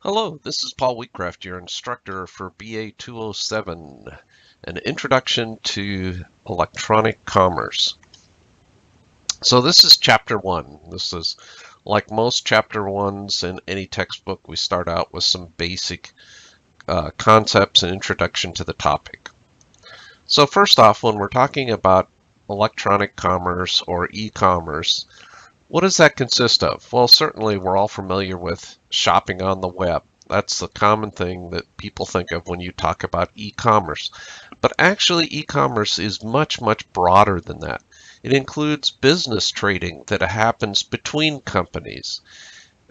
Hello, this is Paul Wheatcraft, your instructor for BA 207, an introduction to electronic commerce. So this is chapter 1. This is like most chapter 1s in any textbook, we start out with some basic concepts and introduction to the topic. So first off, when we're talking about electronic commerce or e-commerce, what does that consist of? Well, certainly we're all familiar with shopping on the web. That's the common thing that people think of when you talk about e-commerce. But actually, e-commerce is much, much broader than that. It includes business trading that happens between companies.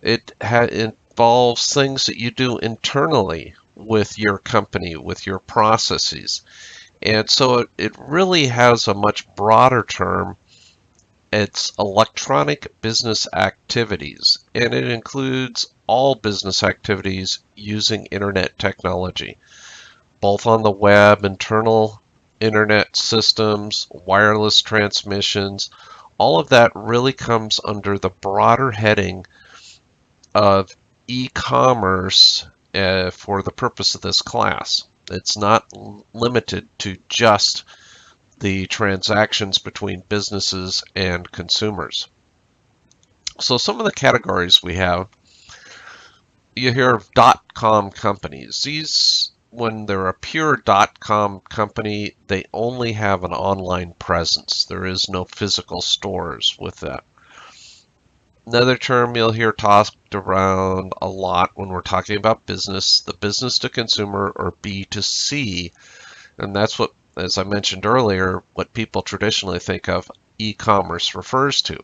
It involves things that you do internally with your company, with your processes. And so it really has a much broader term. It's electronic business activities, and it includes all business activities using internet technology, both on the web, internal internet systems, wireless transmissions. All of that really comes under the broader heading of e-commerce for the purpose of this class. It's not limited to just the transactions between businesses and consumers. So some of the categories we have, you hear of .com companies. These, when they're a pure .com company, they only have an online presence. There is no physical stores with that. Another term you'll hear tossed around a lot when we're talking about business, the business to consumer or B2C, and that's what, as I mentioned earlier, what people traditionally think of e-commerce refers to.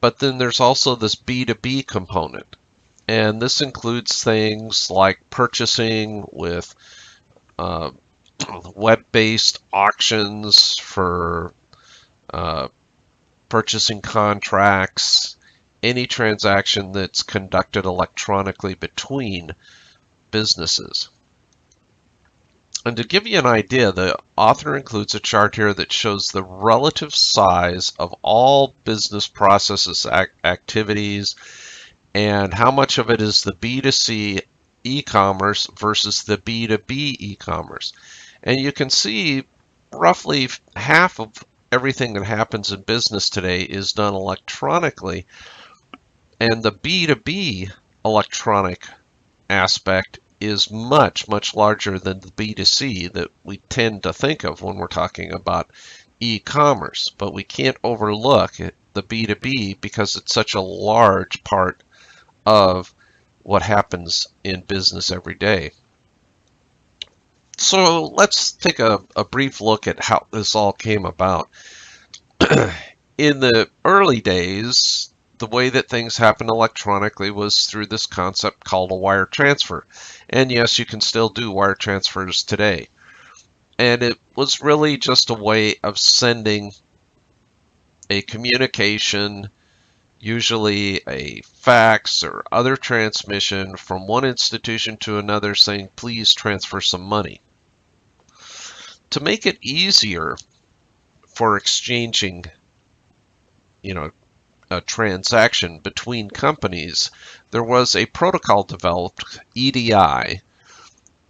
But then there's also this B2B component, and this includes things like purchasing with web-based auctions for purchasing contracts, any transaction that's conducted electronically between businesses. And to give you an idea, the author includes a chart here that shows the relative size of all business processes, activities, and how much of it is the B2C e-commerce versus the B2B e-commerce. And you can see roughly half of everything that happens in business today is done electronically, and the B2B electronic aspect is much, much larger than the B2C that we tend to think of when we're talking about e-commerce. But we can't overlook the B2B because it's such a large part of what happens in business every day. So let's take a brief look at how this all came about. In the early days, the way that things happened electronically was through this concept called a wire transfer. And yes, you can still do wire transfers today. And it was really just a way of sending a communication, usually a fax or other transmission from one institution to another saying, please transfer some money. To make it easier for exchanging, a transaction between companies, there was a protocol developed, EDI,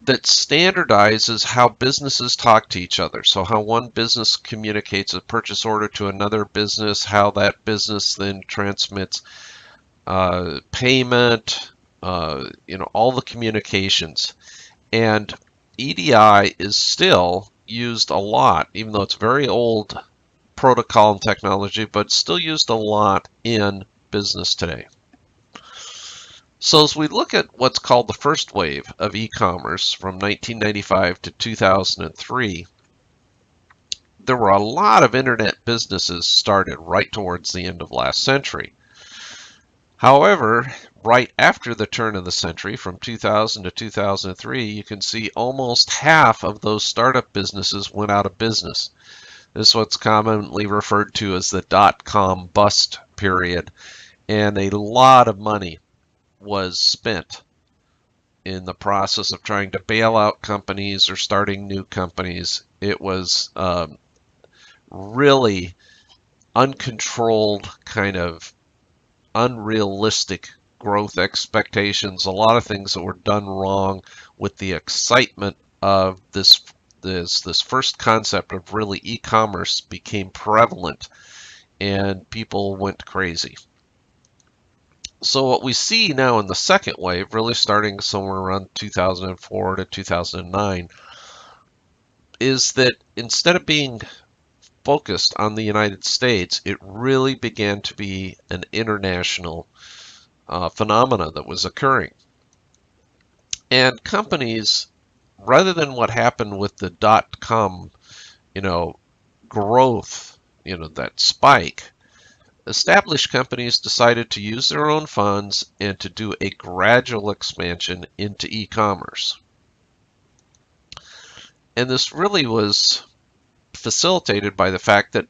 that standardizes how businesses talk to each other. So how one business communicates a purchase order to another business, how that business then transmits payment, all the communications. And EDI is still used a lot, even though it's very old protocol and technology, but still used a lot in business today. So as we look at what's called the first wave of e-commerce from 1995 to 2003, there were a lot of internet businesses started right towards the end of last century. However, right after the turn of the century, from 2000 to 2003, you can see almost half of those startup businesses went out of business. This is what's commonly referred to as the dot-com bust period, and a lot of money was spent in the process of trying to bail out companies or starting new companies. It was really uncontrolled, kind of unrealistic growth expectations, a lot of things that were done wrong with the excitement of this first concept of really e-commerce became prevalent and people went crazy. So what we see now in the second wave, really starting somewhere around 2004 to 2009, is that instead of being focused on the United States, it really began to be an international phenomena that was occurring. And companies, rather than what happened with the dot-com, growth, that spike, established companies decided to use their own funds and to do a gradual expansion into e-commerce. And this really was facilitated by the fact that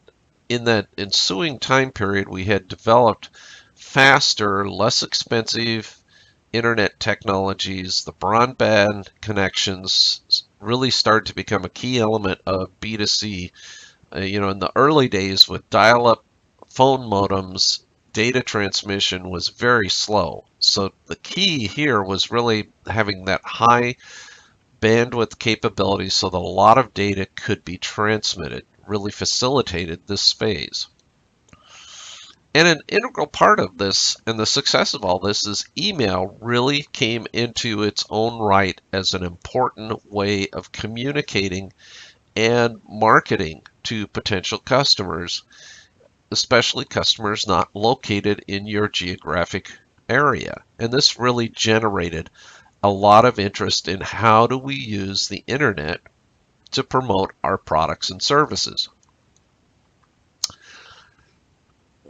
in that ensuing time period, we had developed faster, less expensive internet technologies. The broadband connections really started to become a key element of B2C. In the early days with dial-up phone modems, data transmission was very slow. So the key here was really having that high bandwidth capability so that a lot of data could be transmitted, really facilitated this phase. And an integral part of this and the success of all this is email really came into its own right as an important way of communicating and marketing to potential customers, especially customers not located in your geographic area. And this really generated a lot of interest in how do we use the internet to promote our products and services.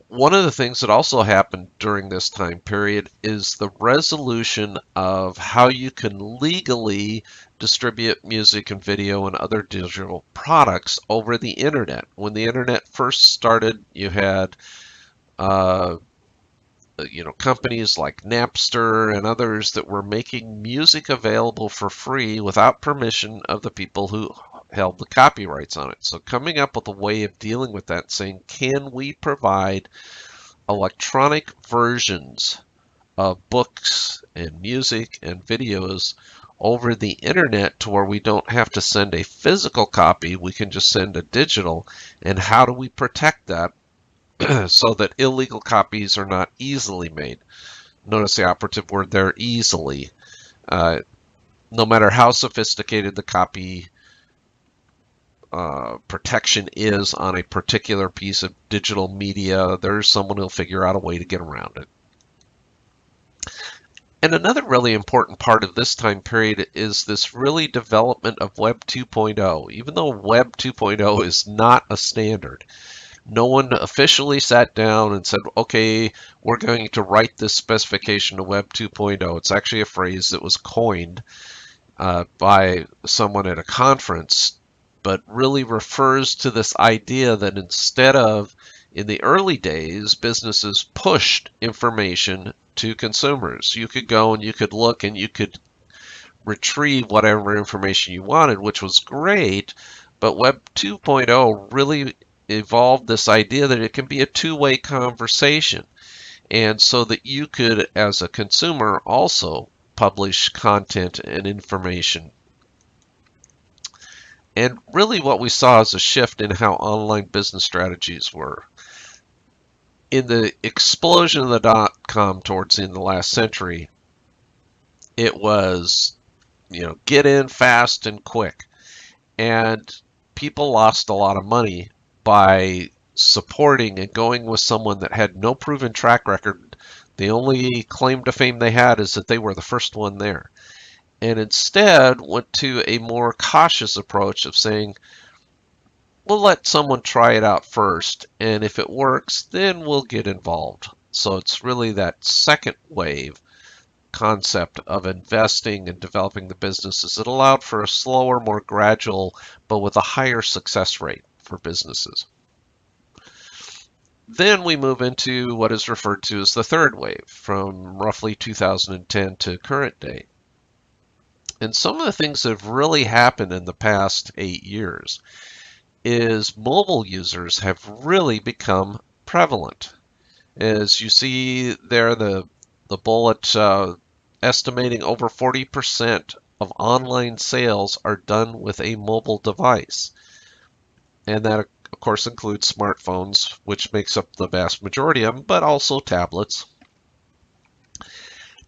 One of the things that also happened during this time period is the resolution of how you can legally distribute music and video and other digital products over the internet. When the internet first started, you had companies like Napster and others that were making music available for free without permission of the people who held the copyrights on it. So coming up with a way of dealing with that, saying, can we provide electronic versions of books and music and videos over the internet to where we don't have to send a physical copy, we can just send a digital, and how do we protect that so that illegal copies are not easily made? Notice the operative word there, easily. No matter how sophisticated the copy protection is on a particular piece of digital media, there's someone who'll figure out a way to get around it. And another really important part of this time period is this really development of Web 2.0. Even though Web 2.0 is not a standard, no one officially sat down and said, okay, we're going to write this specification to Web 2.0. It's actually a phrase that was coined by someone at a conference, but really refers to this idea that instead of, in the early days, businesses pushed information to consumers. You could go and you could look and you could retrieve whatever information you wanted, which was great, but Web 2.0 really evolved this idea that it can be a two-way conversation, and so that you could, as a consumer, also publish content and information. And really what we saw is a shift in how online business strategies were. In the explosion of the dot-com towards the end of the last century, it was, get in fast and quick. And people lost a lot of money by supporting and going with someone that had no proven track record. The only claim to fame they had is that they were the first one there. And instead went to a more cautious approach of saying, we'll let someone try it out first, and if it works, then we'll get involved. So it's really that second wave concept of investing and developing the businesses that allowed for a slower, more gradual, but with a higher success rate for businesses. Then we move into what is referred to as the third wave, from roughly 2010 to current day. And some of the things that have really happened in the past 8 years is mobile users have really become prevalent. As you see there, the the bullet estimating over 40% of online sales are done with a mobile device. And that, of course, includes smartphones, which makes up the vast majority of them, but also tablets.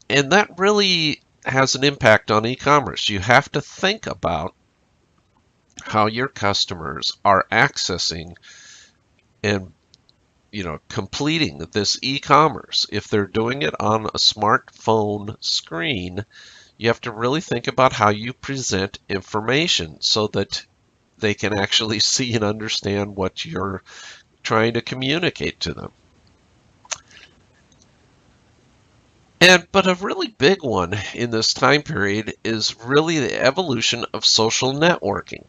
And that really has an impact on e-commerce. You have to think about how your customers are accessing and completing this e-commerce. If they're doing it on a smartphone screen, you have to really think about how you present information so that they can actually see and understand what you're trying to communicate to them. But a really big one in this time period is really the evolution of social networking.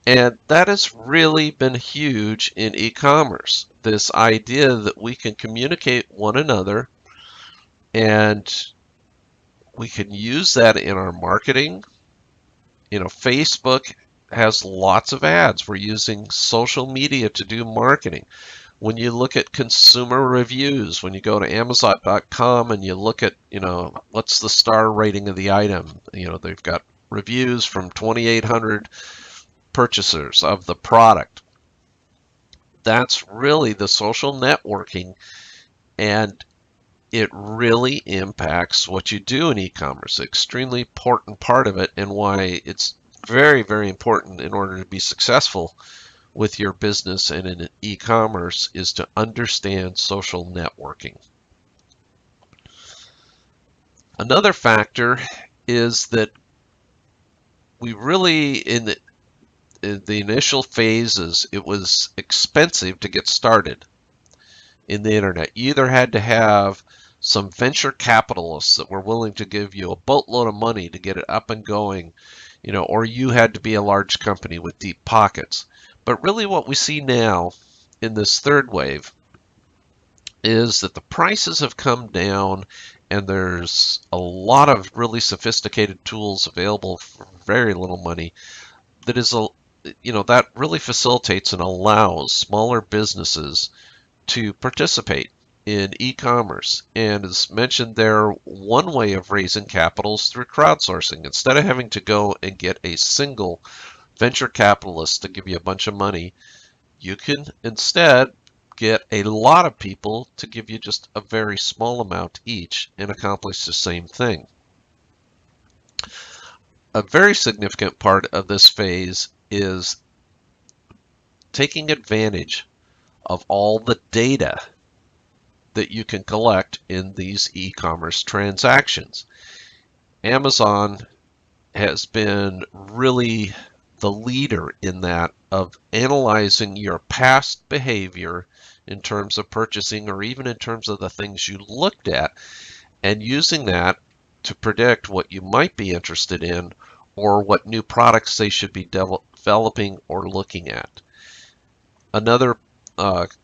And that has really been huge in e-commerce. This idea that we can communicate one another and we can use that in our marketing. Facebook has lots of ads. We're using social media to do marketing. When you look at consumer reviews, when you go to Amazon.com and you look at, what's the star rating of the item, they've got reviews from 2,800 purchasers of the product. That's really the social networking, and it really impacts what you do in e-commerce. Extremely important part of it, and why it's very, very important in order to be successful with your business and in e-commerce is to understand social networking. Another factor is that we really, in the initial phases, it was expensive to get started in the internet. You either had to have some venture capitalists that were willing to give you a boatload of money to get it up and going, or you had to be a large company with deep pockets. But really what we see now in this third wave is that the prices have come down and there's a lot of really sophisticated tools available for very little money that is that really facilitates and allows smaller businesses to participate in e-commerce. And as mentioned there, one way of raising capital is through crowdsourcing. Instead of having to go and get a single venture capitalist to give you a bunch of money, you can instead get a lot of people to give you just a very small amount each and accomplish the same thing. A very significant part of this phase is taking advantage of all the data that you can collect in these e-commerce transactions. Amazon has been really the leader in that, of analyzing your past behavior in terms of purchasing or even in terms of the things you looked at, and using that to predict what you might be interested in or what new products they should be developing or looking at. Another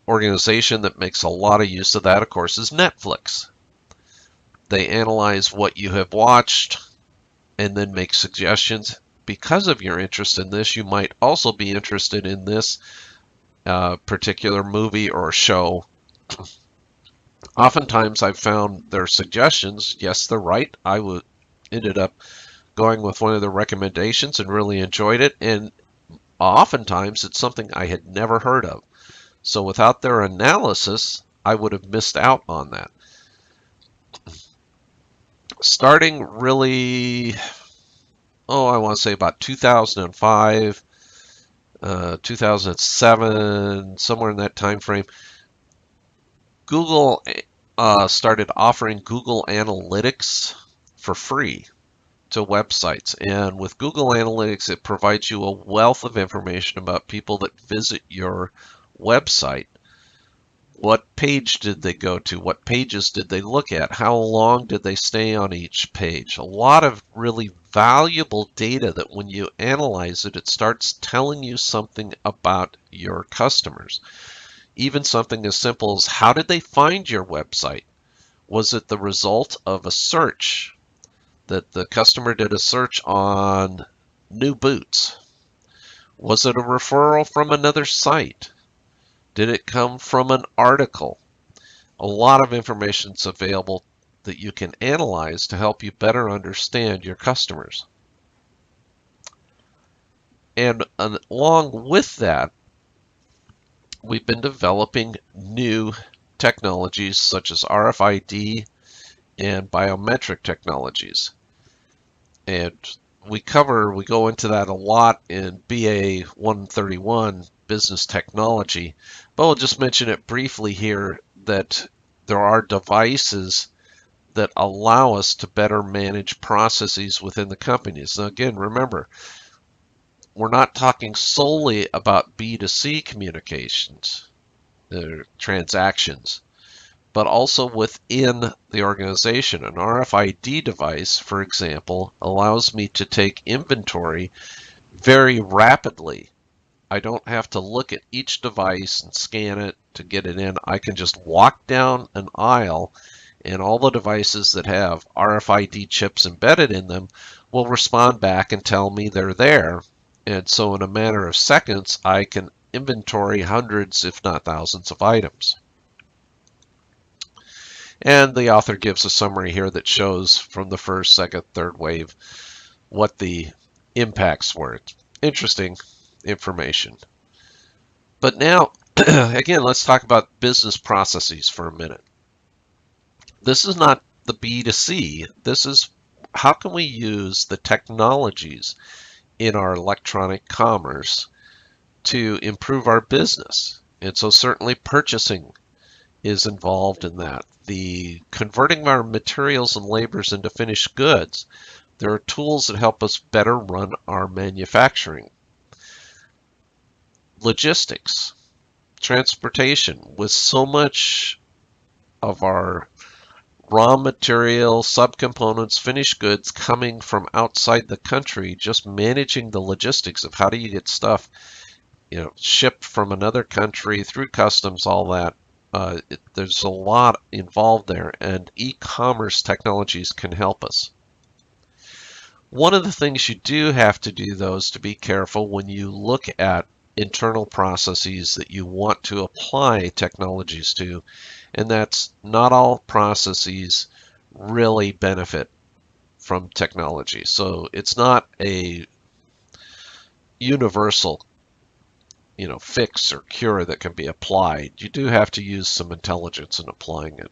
organization that makes a lot of use of that, of course, is Netflix. They analyze what you have watched and then make suggestions. Because of your interest in this, you might also be interested in this particular movie or show. Oftentimes I've found their suggestions, yes, they're right. I ended up going with one of their recommendations and really enjoyed it. And oftentimes it's something I had never heard of. So without their analysis, I would have missed out on that. Starting really, I want to say about 2005, 2007, somewhere in that time frame, Google started offering Google Analytics for free to websites. And with Google Analytics, it provides you a wealth of information about people that visit your website. What page did they go to? What pages did they look at? How long did they stay on each page? A lot of really valuable data that when you analyze it, it starts telling you something about your customers. Even something as simple as, how did they find your website? Was it the result of a search, that the customer did a search on new boots? Was it a referral from another site? Did it come from an article? A lot of information is available that you can analyze to help you better understand your customers. And along with that, we've been developing new technologies such as RFID and biometric technologies. And we go into that a lot in BA 131, Business Technology, but we'll just mention it briefly here that there are devices that allow us to better manage processes within the companies. Now again, remember, we're not talking solely about B2C communications, transactions, but also within the organization. An RFID device, for example, allows me to take inventory very rapidly. I don't have to look at each device and scan it to get it in. I can just walk down an aisle and all the devices that have RFID chips embedded in them will respond back and tell me they're there. And so in a matter of seconds, I can inventory hundreds, if not thousands, of items. And the author gives a summary here that shows from the first, second, third wave what the impacts were. It's interesting information. But now, again, let's talk about business processes for a minute. This is not the B2C. This is how can we use the technologies in our electronic commerce to improve our business. And so certainly purchasing is involved in that. The converting our materials and labors into finished goods, there are tools that help us better run our manufacturing. Logistics, transportation, with so much of our raw material, subcomponents, finished goods coming from outside the country, just managing the logistics of how do you get stuff, shipped from another country through customs, all that. There's a lot involved there, and e-commerce technologies can help us. One of the things you do have to do, though, is to be careful when you look at internal processes that you want to apply technologies to, and that's not all processes really benefit from technology. So it's not a universal fix or cure that can be applied. You do have to use some intelligence in applying it.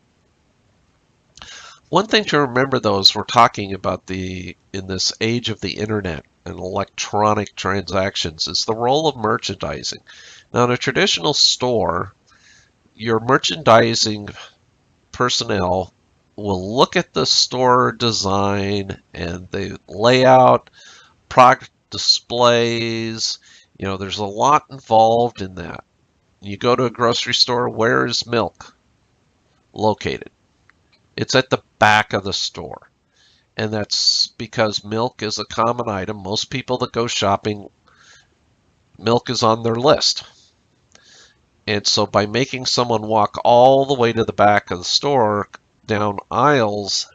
One thing to remember, though, is we're talking about in this age of the internet and electronic transactions, is the role of merchandising. Now, in a traditional store, your merchandising personnel will look at the store design and the layout, product displays. There's a lot involved in that. You go to a grocery store, where is milk located? It's at the back of the store. And that's because milk is a common item. Most people that go shopping, milk is on their list. And so by making someone walk all the way to the back of the store, down aisles,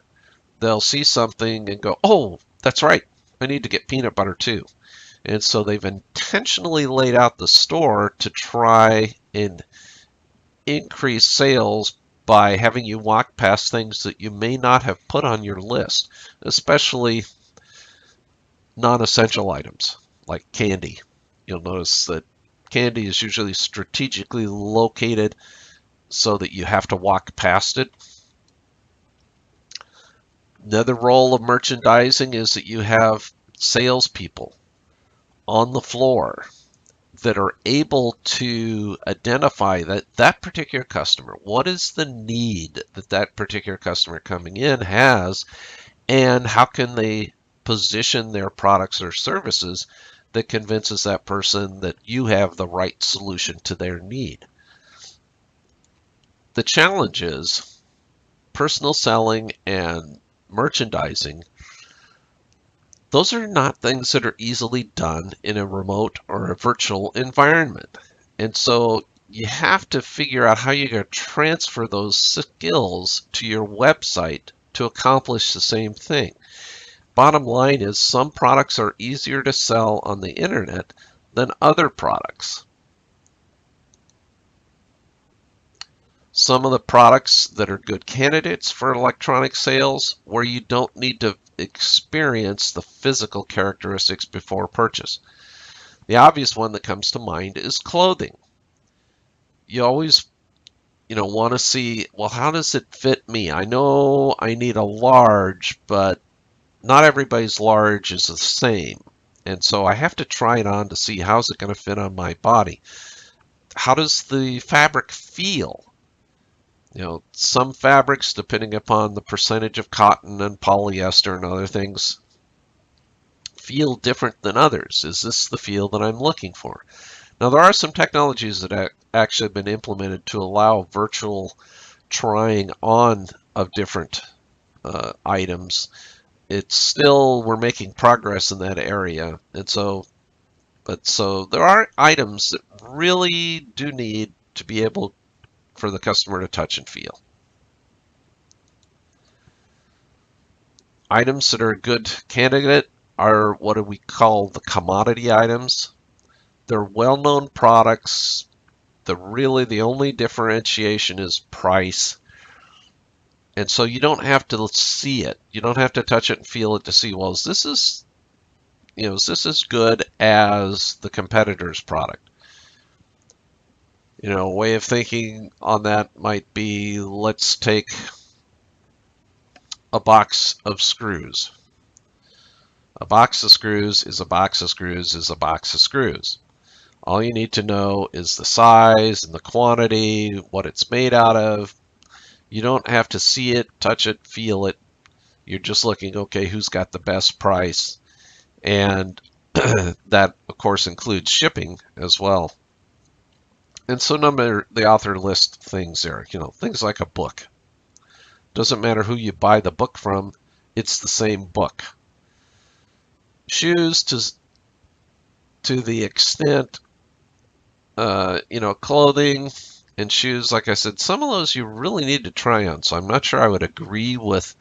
they'll see something and go, oh, that's right, I need to get peanut butter too. And so they've intentionally laid out the store to try and increase sales by having you walk past things that you may not have put on your list, especially non-essential items like candy. You'll notice that candy is usually strategically located so that you have to walk past it. Another role of merchandising is that you have salespeople on the floor that are able to identify that particular customer. What is the need that particular customer coming in has, and how can they position their products or services that convinces that person that you have the right solution to their need. The challenge is personal selling and merchandising. Those are not things that are easily done in a remote or a virtual environment. And so you have to figure out how you're going to transfer those skills to your website to accomplish the same thing. Bottom line is some products are easier to sell on the internet than other products. some of the products that are good candidates for electronic sales where you don't need to experience the physical characteristics before purchase. The obvious one that comes to mind is clothing. You always, want to see, well, how does it fit me? I know I need a large, but not everybody's large is the same. And so I have to try it on to see how's it going to fit on my body. How does the fabric feel? Some fabrics, depending upon the percentage of cotton and polyester and other things, feel different than others. Is this the feel that I'm looking for? Now, there are some technologies that actually have been implemented to allow virtual trying on of different items. It's still, we're making progress in that area. And so there are items that really do need to be able for the customer to touch and feel. Items that are a good candidate are what do we call the commodity items. They're well-known products. The only differentiation is price. And so you don't have to see it. You don't have to touch it and feel it to see, well, is this as good as the competitor's product? A way of thinking on that might be, let's take a box of screws. A box of screws is a box of screws is a box of screws. All you need to know is the size and the quantity, what it's made out of. You don't have to see it, touch it, feel it. You're just looking, okay, who's got the best price? And that, of course, includes shipping as well. And so the author lists things there, things like a book. Doesn't matter who you buy the book from, it's the same book. Shoes to the extent, clothing and shoes, like I said, some of those you really need to try on. So I'm not sure I would agree with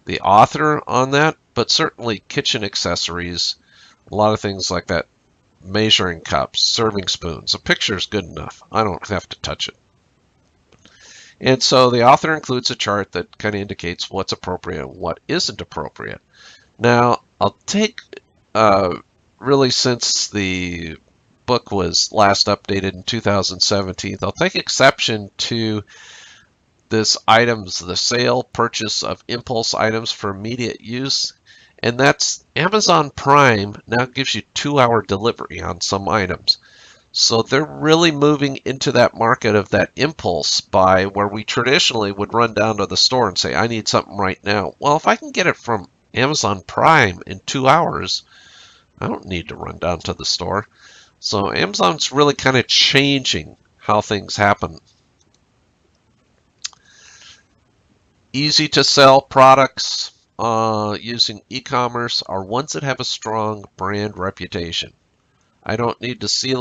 the author on that, but certainly kitchen accessories, a lot of things like that. Measuring cups, serving spoons. A picture is good enough. I don't have to touch it. And so the author includes a chart that kind of indicates what's appropriate and what isn't appropriate. Now, I'll take, really since the book was last updated in 2017, I'll take exception to this the sale, purchase of impulse items for immediate use. And that's Amazon Prime now gives you 2-hour delivery on some items. So they're really moving into that market of that impulse buy where we traditionally would run down to the store and say, I need something right now. Well, if I can get it from Amazon Prime in 2 hours, I don't need to run down to the store. So Amazon's really kind of changing how things happen. Easy to sell products using e-commerce are ones that have a strong brand reputation. I don't need to see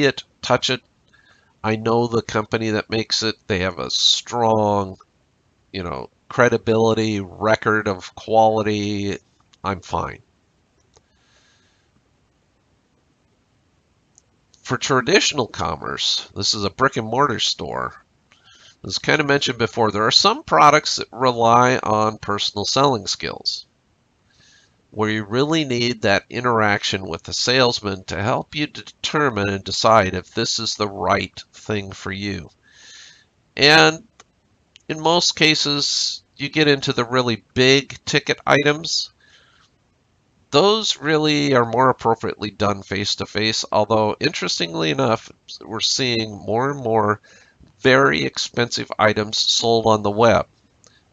it, touch it. I know the company that makes it. They have a strong, credibility, record of quality. I'm fine. For traditional commerce, this is a brick and mortar store. As kind of mentioned before, there are some products that rely on personal selling skills, where you really need that interaction with the salesman to help you determine and decide if this is the right thing for you. And in most cases, you get into the really big ticket items. Those really are more appropriately done face-to-face, although interestingly enough, we're seeing more and more very expensive items sold on the web.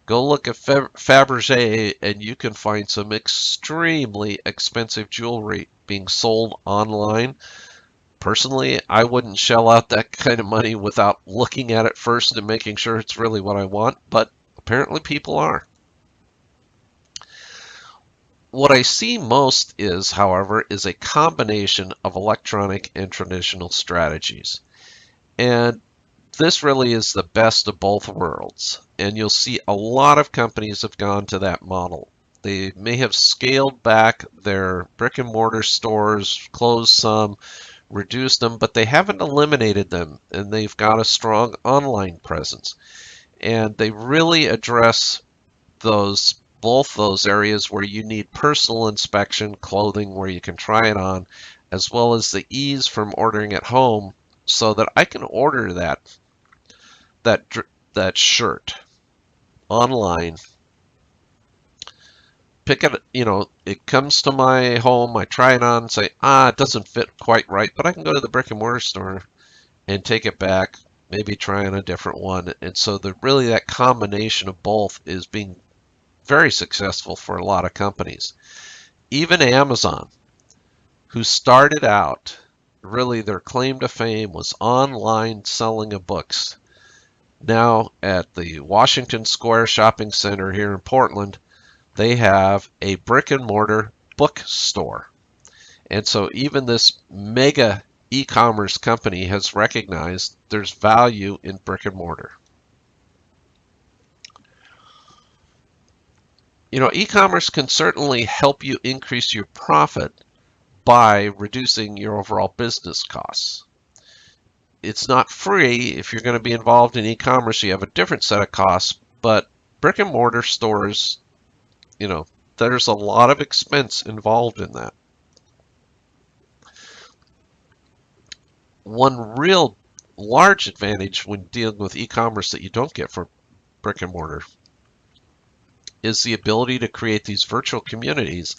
Go look at Fabergé and you can find some extremely expensive jewelry being sold online. Personally, I wouldn't shell out that kind of money without looking at it first and making sure it's really what I want, but apparently people are. What I see most is, however, is a combination of electronic and traditional strategies. And this really is the best of both worlds, and you'll see a lot of companies have gone to that model. They may have scaled back their brick and mortar stores, closed some, reduced them, but they haven't eliminated them, and they've got a strong online presence. And they really address both those areas where you need personal inspection, clothing where you can try it on, as well as the ease from ordering at home, so that I can order that shirt online, pick it, it comes to my home, I try it on, say, it doesn't fit quite right, but I can go to the brick and mortar store and take it back, maybe try on a different one. And so really that combination of both is being very successful for a lot of companies. Even Amazon, who started out, really their claim to fame was online selling of books. Now at the Washington Square Shopping Center here in Portland, they have a brick and mortar bookstore. And so even this mega e-commerce company has recognized there's value in brick and mortar. E-commerce can certainly help you increase your profit by reducing your overall business costs. It's not free. If you're going to be involved in e-commerce, you have a different set of costs, but brick and mortar stores, there's a lot of expense involved in that. One real large advantage when dealing with e-commerce that you don't get for brick and mortar is the ability to create these virtual communities,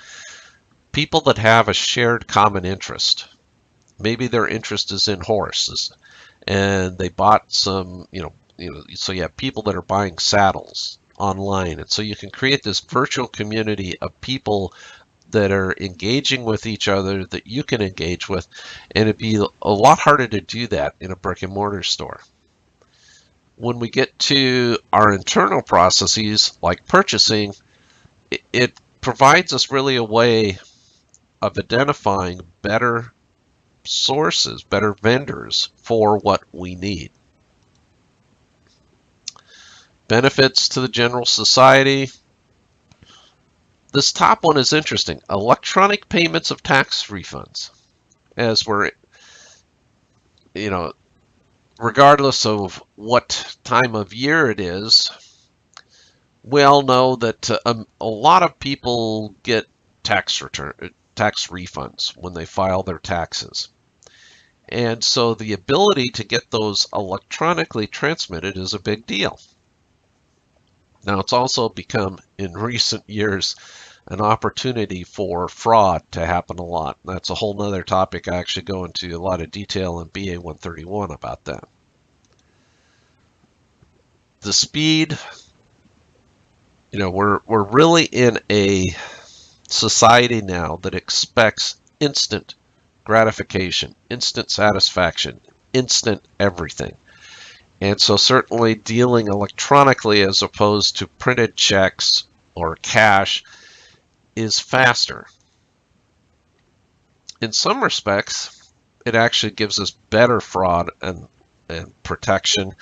people that have a shared common interest. Maybe their interest is in horses, and they bought some, so you have people that are buying saddles online, and so you can create this virtual community of people that are engaging with each other that you can engage with, and it'd be a lot harder to do that in a brick and mortar store. When we get to our internal processes like purchasing, it provides us really a way of identifying better sources, better vendors for what we need. Benefits to the general society. This top one is interesting. Electronic payments of tax refunds. As we're, regardless of what time of year it is, we all know that a lot of people get tax refunds when they file their taxes. And so the ability to get those electronically transmitted is a big deal. Now, it's also become, in recent years, an opportunity for fraud to happen a lot. That's a whole nother topic. I actually go into a lot of detail in BA 131 about that. The speed, we're really in a society now that expects instant gratification, instant satisfaction, instant everything. And so certainly dealing electronically as opposed to printed checks or cash is faster. In some respects, it actually gives us better fraud and protection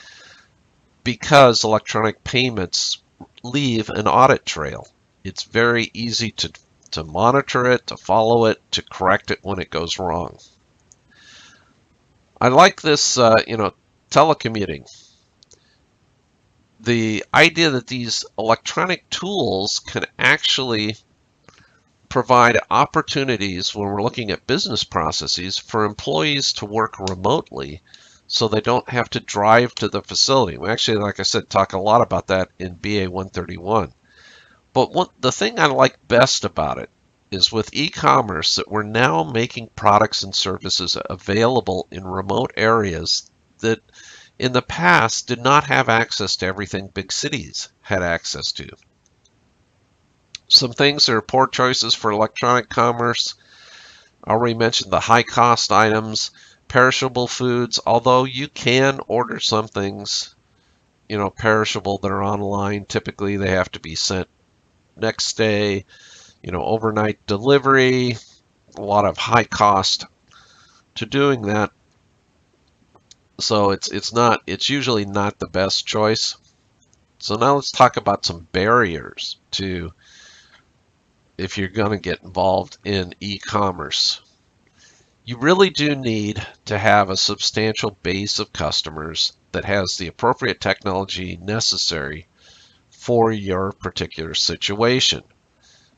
because electronic payments leave an audit trail. It's very easy to monitor it, to follow it, to correct it when it goes wrong. I like this, telecommuting. The idea that these electronic tools can actually provide opportunities when we're looking at business processes for employees to work remotely so they don't have to drive to the facility. We actually, like I said, talk a lot about that in BA 131. But the thing I like best about it is with e-commerce that we're now making products and services available in remote areas that in the past did not have access to everything big cities had access to. Some things that are poor choices for electronic commerce. I already mentioned the high cost items, perishable foods, although you can order some things, perishable that are online. Typically they have to be sent next day, overnight delivery, a lot of high cost to doing that. So it's usually not the best choice. So now let's talk about some barriers to if you're going to get involved in e-commerce. You really do need to have a substantial base of customers that has the appropriate technology necessary for your particular situation.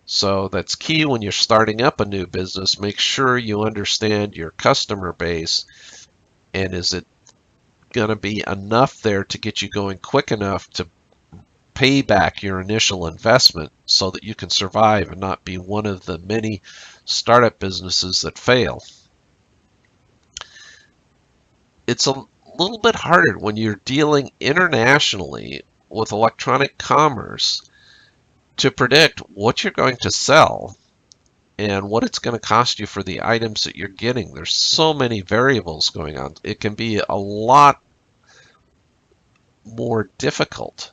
So that's key when you're starting up a new business. Make sure you understand your customer base, and is it going to be enough there to get you going quick enough to pay back your initial investment so that you can survive and not be one of the many startup businesses that fail. It's a little bit harder when you're dealing internationally with electronic commerce to predict what you're going to sell and what it's going to cost you for the items that you're getting. There's so many variables going on. It can be a lot more difficult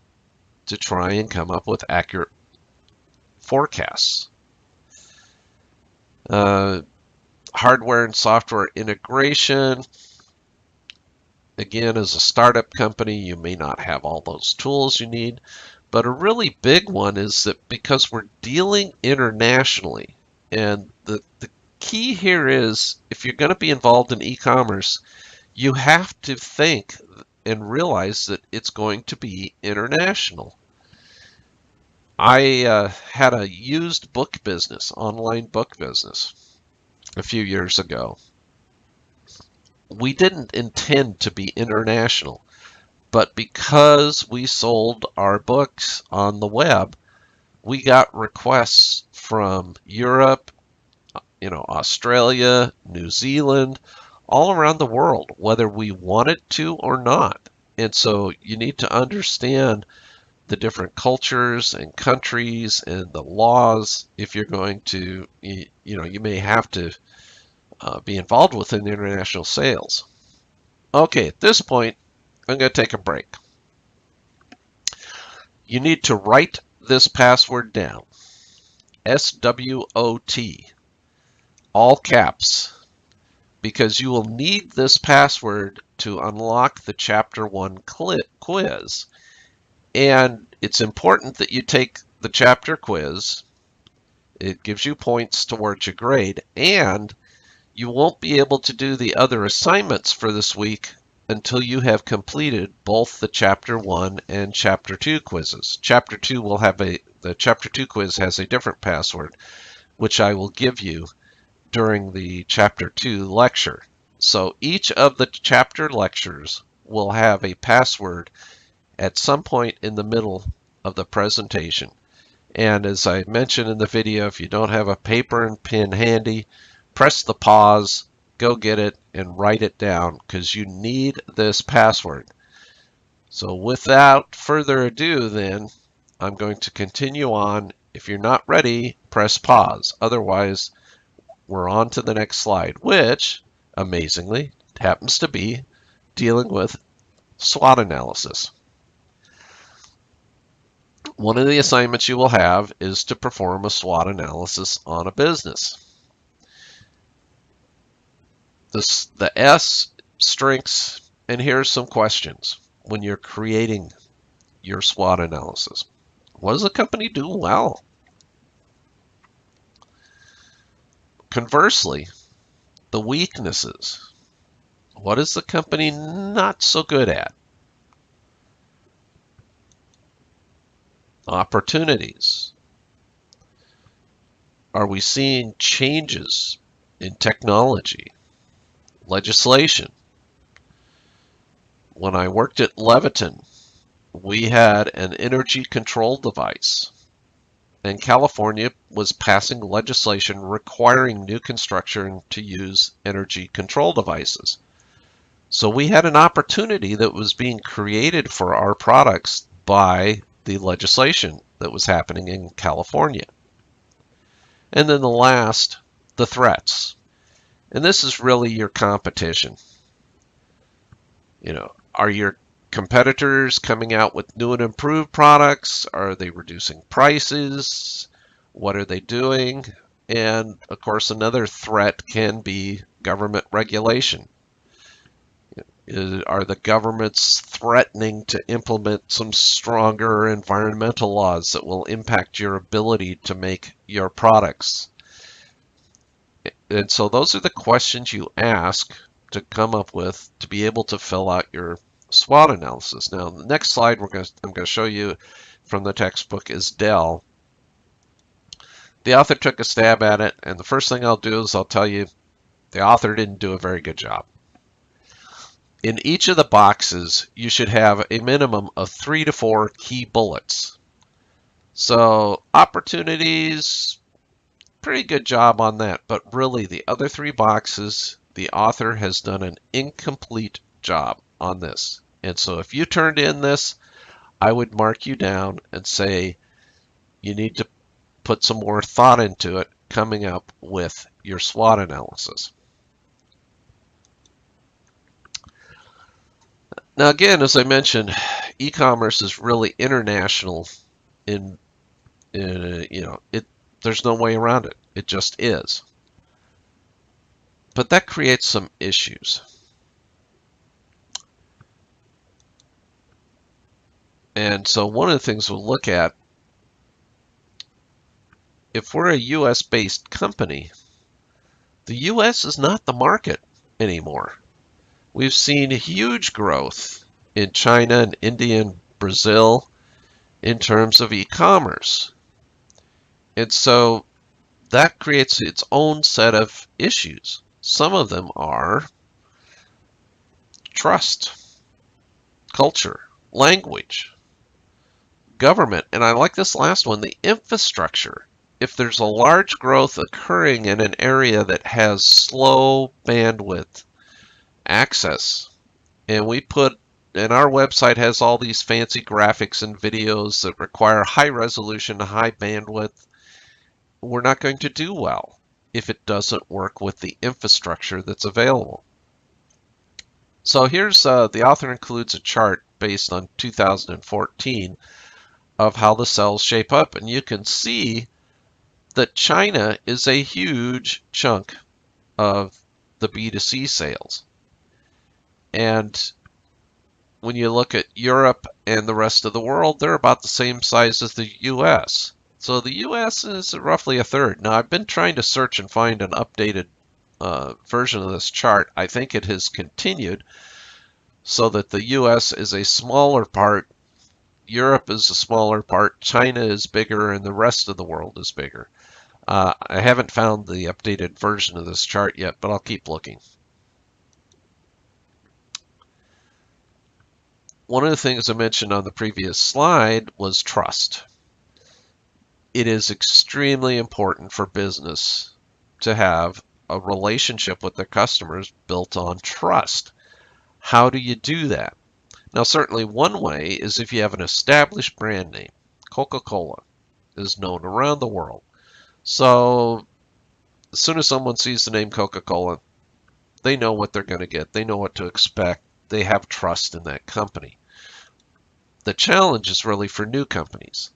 to try and come up with accurate forecasts. Hardware and software integration. Again, as a startup company, you may not have all those tools you need, but a really big one is that because we're dealing internationally, and the key here is if you're going to be involved in e-commerce, you have to think and realize that it's going to be international. I had a used book business, online book business, a few years ago. We didn't intend to be international, but because we sold our books on the web, we got requests from Europe, Australia, New Zealand, all around the world, whether we wanted to or not. And so you need to understand the different cultures and countries and the laws if you're going to, you may have to be involved within international sales. Okay, at this point, I'm going to take a break. You need to write this password down. SWOT, all caps, because you will need this password to unlock the Chapter 1 quiz. And it's important that you take the chapter quiz. It gives you points towards your grade, and you won't be able to do the other assignments for this week until you have completed both the Chapter 1 and Chapter 2 quizzes. Chapter 2 will have the Chapter 2 quiz has a different password, which I will give you during the Chapter 2 lecture. So each of the chapter lectures will have a password at some point in the middle of the presentation. And as I mentioned in the video, if you don't have a paper and pen handy, press the pause, go get it, and write it down because you need this password. So without further ado then, I'm going to continue on. If you're not ready, press pause. Otherwise, we're on to the next slide, which, amazingly, happens to be dealing with SWOT analysis. One of the assignments you will have is to perform a SWOT analysis on a business. The S, strengths, and here's some questions when you're creating your SWOT analysis. What does the company do well? Conversely, the weaknesses. What is the company not so good at? Opportunities. Are we seeing changes in technology? Legislation. When I worked at Leviton, we had an energy control device, and California was passing legislation requiring new construction to use energy control devices. So we had an opportunity that was being created for our products by the legislation that was happening in California. And then the last, the threats. And this is really your competition. Are your competitors coming out with new and improved products? Are they reducing prices? What are they doing? And of course, another threat can be government regulation. Are the governments threatening to implement some stronger environmental laws that will impact your ability to make your products? And so those are the questions you ask to come up with to be able to fill out your SWOT analysis. Now, the next slide I'm going to show you from the textbook is Dell. The author took a stab at it, and the first thing I'll do is I'll tell you the author didn't do a very good job. In each of the boxes, you should have a minimum of 3 to 4 key bullets. So opportunities, pretty good job on that, but really the other 3 boxes, the author has done an incomplete job on this. And so if you turned in this, I would mark you down and say you need to put some more thought into it coming up with your SWOT analysis. Now again, as I mentioned, e-commerce is really international there's no way around it. It just is. But that creates some issues. And so one of the things we'll look at, if we're a US-based company, the US is not the market anymore. We've seen huge growth in China and India and Brazil in terms of e-commerce. And so that creates its own set of issues. Some of them are trust, culture, language, government, and I like this last one, the infrastructure. If there's a large growth occurring in an area that has slow bandwidth access, and our website has all these fancy graphics and videos that require high resolution, high bandwidth, we're not going to do well if it doesn't work with the infrastructure that's available. So here's the author includes a chart based on 2014 of how the cells shape up, and you can see that China is a huge chunk of the B2C sales. And when you look at Europe and the rest of the world, they're about the same size as the US. So the US is roughly a third. Now I've been trying to search and find an updated version of this chart. I think it has continued so that the US is a smaller part, Europe is a smaller part, China is bigger, and the rest of the world is bigger. I haven't found the updated version of this chart yet, but I'll keep looking. One of the things I mentioned on the previous slide was trust. It is extremely important for business to have a relationship with their customers built on trust. How do you do that? Now, certainly one way is if you have an established brand name. Coca-Cola is known around the world. So as soon as someone sees the name Coca-Cola, they know what they're going to get. They know what to expect. They have trust in that company. The challenge is really for new companies.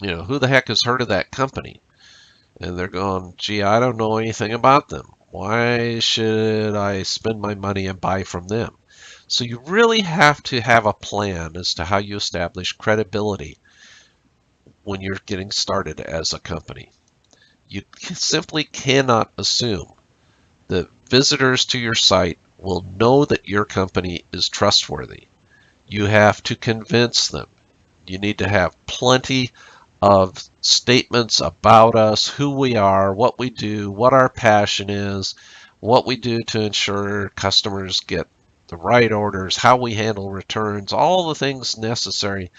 Who the heck has heard of that company? And they're going, gee, I don't know anything about them. Why should I spend my money and buy from them? So you really have to have a plan as to how you establish credibility when you're getting started as a company. You simply cannot assume that visitors to your site will know that your company is trustworthy. You have to convince them. You need to have plenty of statements about us, who we are, what we do, what our passion is, what we do to ensure customers get the right orders, how we handle returns, all the things necessary.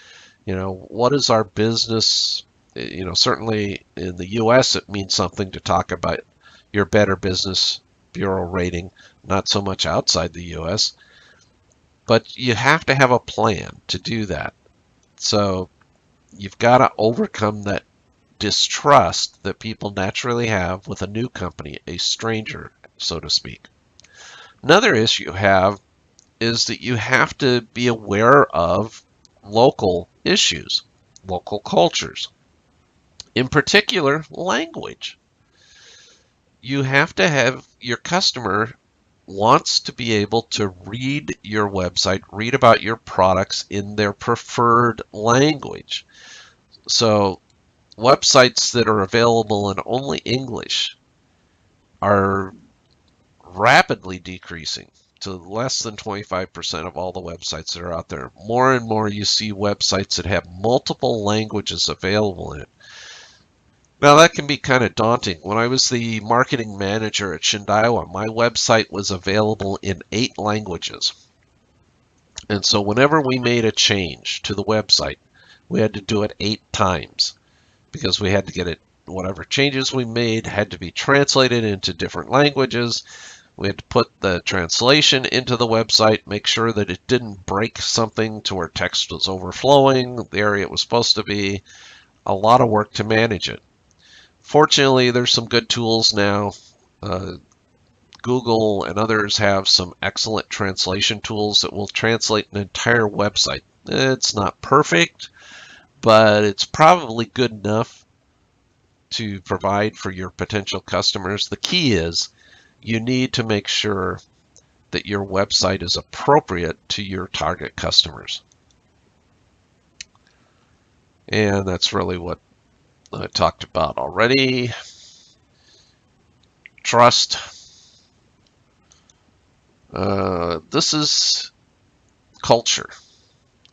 What is our business? Certainly in the US, it means something to talk about your Better Business Bureau rating, not so much outside the US. But you have to have a plan to do that. So you've got to overcome that distrust that people naturally have with a new company, a stranger, so to speak. Another issue you have is that you have to be aware of local issues, local cultures. In particular, language. You have to have your customer wants to be able to read your website, read about your products in their preferred language. So websites that are available in only English, are rapidly decreasing to less than 25% of all the websites that are out there. More and more you see websites that have multiple languages available in it. Now that can be kind of daunting. When I was the marketing manager at Shindawa, my website was available in 8 languages. And so whenever we made a change to the website, we had to do it 8 times because we had to get it, whatever changes we made had to be translated into different languages. We had to put the translation into the website, make sure that it didn't break something to where text was overflowing, the area it was supposed to be. A lot of work to manage it. Fortunately, there's some good tools now. Google and others have some excellent translation tools that will translate an entire website. It's not perfect, but it's probably good enough to provide for your potential customers. The key is you need to make sure that your website is appropriate to your target customers. And that's really what I talked about already. Trust. This is culture.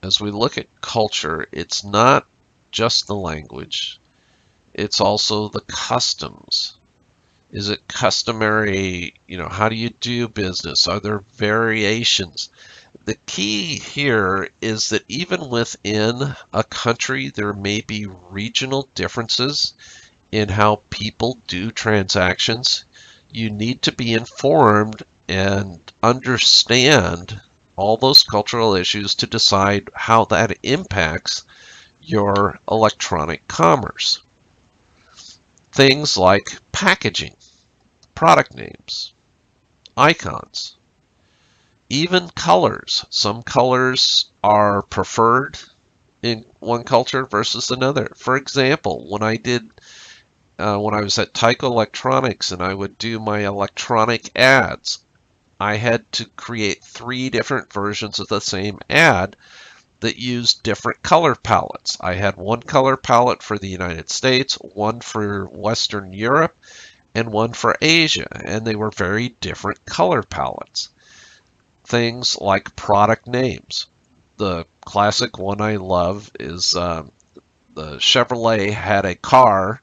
As we look at culture, it's not just the language, it's also the customs. Is it customary? How do you do business? Are there variations? The key here is that even within a country, there may be regional differences in how people do transactions. You need to be informed and understand all those cultural issues to decide how that impacts your electronic commerce. Things like packaging, product names, icons, even colors. Some colors are preferred in one culture versus another. For example, when I was at Tyco Electronics and I would do my electronic ads, I had to create 3 different versions of the same ad that used different color palettes. I had one color palette for the United States, one for Western Europe, and one for Asia, and they were very different color palettes. Things like product names. The classic one I love is the Chevrolet had a car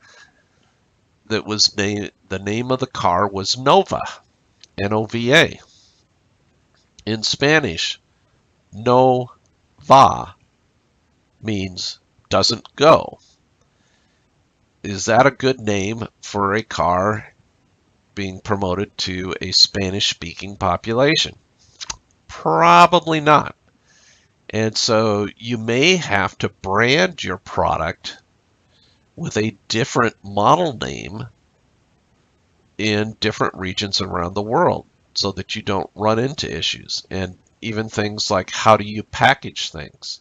that was the name of the car was Nova, N-O-V-A. In Spanish, no va means doesn't go. Is that a good name for a car being promoted to a Spanish-speaking population? Probably not. And so you may have to brand your product with a different model name in different regions around the world so that you don't run into issues. And even things like how do you package things?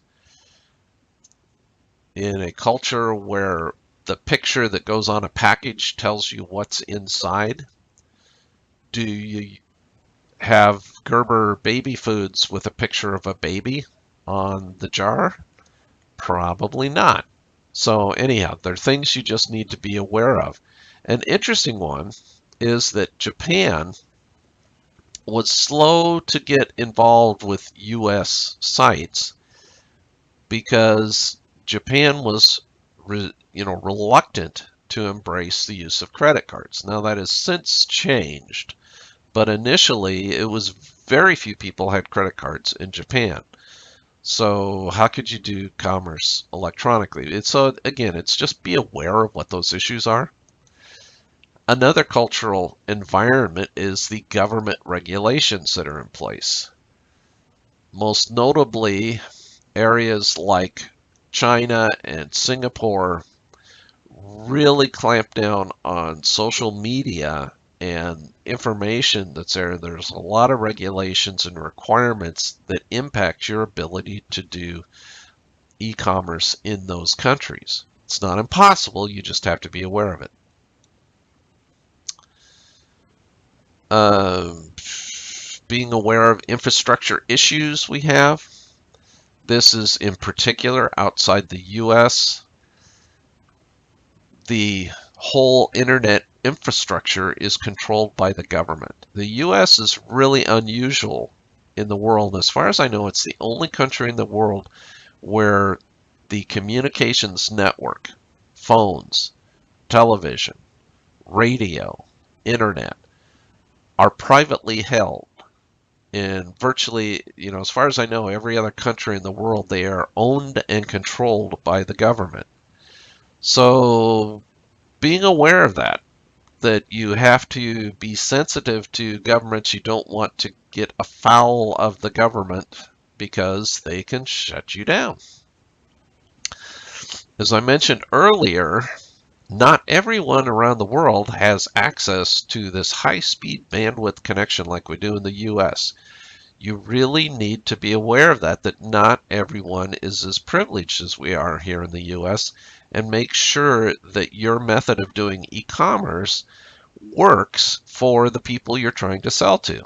In a culture where the picture that goes on a package tells you what's inside, do you have Gerber baby foods with a picture of a baby on the jar? Probably not. So anyhow, there are things you just need to be aware of. An interesting one is that Japan was slow to get involved with US sites because Japan was reluctant to embrace the use of credit cards. Now that has since changed, but initially it was very few people had credit cards in Japan. So how could you do commerce electronically? So again, it's just be aware of what those issues are. Another cultural environment is the government regulations that are in place. Most notably, areas like China and Singapore really clamp down on social media and information that's there. There's a lot of regulations and requirements that impact your ability to do e-commerce in those countries. It's not impossible, you just have to be aware of it. Being aware of infrastructure issues we have. This is in particular outside the US. The whole internet infrastructure is controlled by the government. The US is really unusual in the world. As far as I know, it's the only country in the world where the communications network, phones, television, radio, internet, are privately held. And virtually, as far as I know, every other country in the world, they are owned and controlled by the government. So being aware of that you have to be sensitive to governments. You don't want to get afoul of the government because they can shut you down. As I mentioned earlier, not everyone around the world has access to this high-speed bandwidth connection like we do in the US. You really need to be aware of that not everyone is as privileged as we are here in the US, and make sure that your method of doing e-commerce works for the people you're trying to sell to.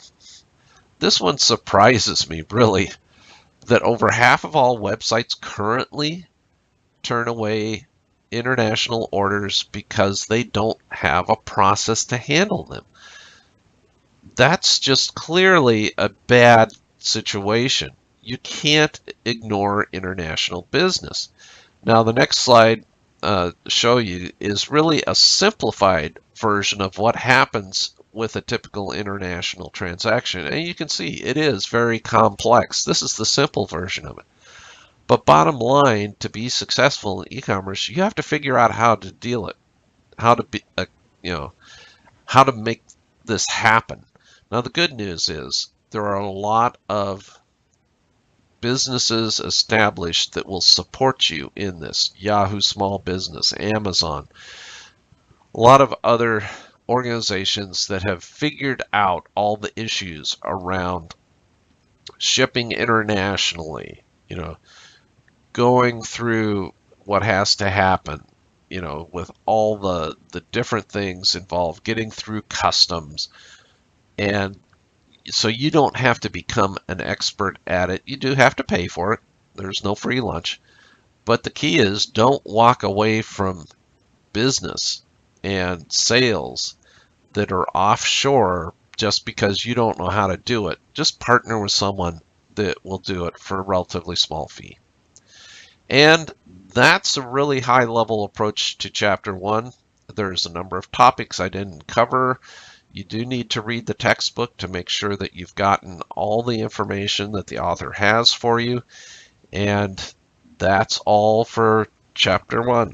This one surprises me, really, that over half of all websites currently turn away international orders because they don't have a process to handle them. That's just clearly a bad situation. You can't ignore international business. Now, the next slide show you is really a simplified version of what happens with a typical international transaction. And you can see it is very complex. This is the simple version of it. But bottom line, to be successful in e-commerce, you have to figure out how to deal it, how to be, how to make this happen. Now, the good news is there are a lot of businesses established that will support you in this. Yahoo Small Business, Amazon, a lot of other organizations that have figured out all the issues around shipping internationally, going through what has to happen, with all the different things involved, getting through customs. And so you don't have to become an expert at it. You do have to pay for it. There's no free lunch. But the key is don't walk away from business and sales that are offshore just because you don't know how to do it. Just partner with someone that will do it for a relatively small fee. And that's a really high-level approach to Chapter 1. There's a number of topics I didn't cover. You do need to read the textbook to make sure that you've gotten all the information that the author has for you. And that's all for Chapter 1.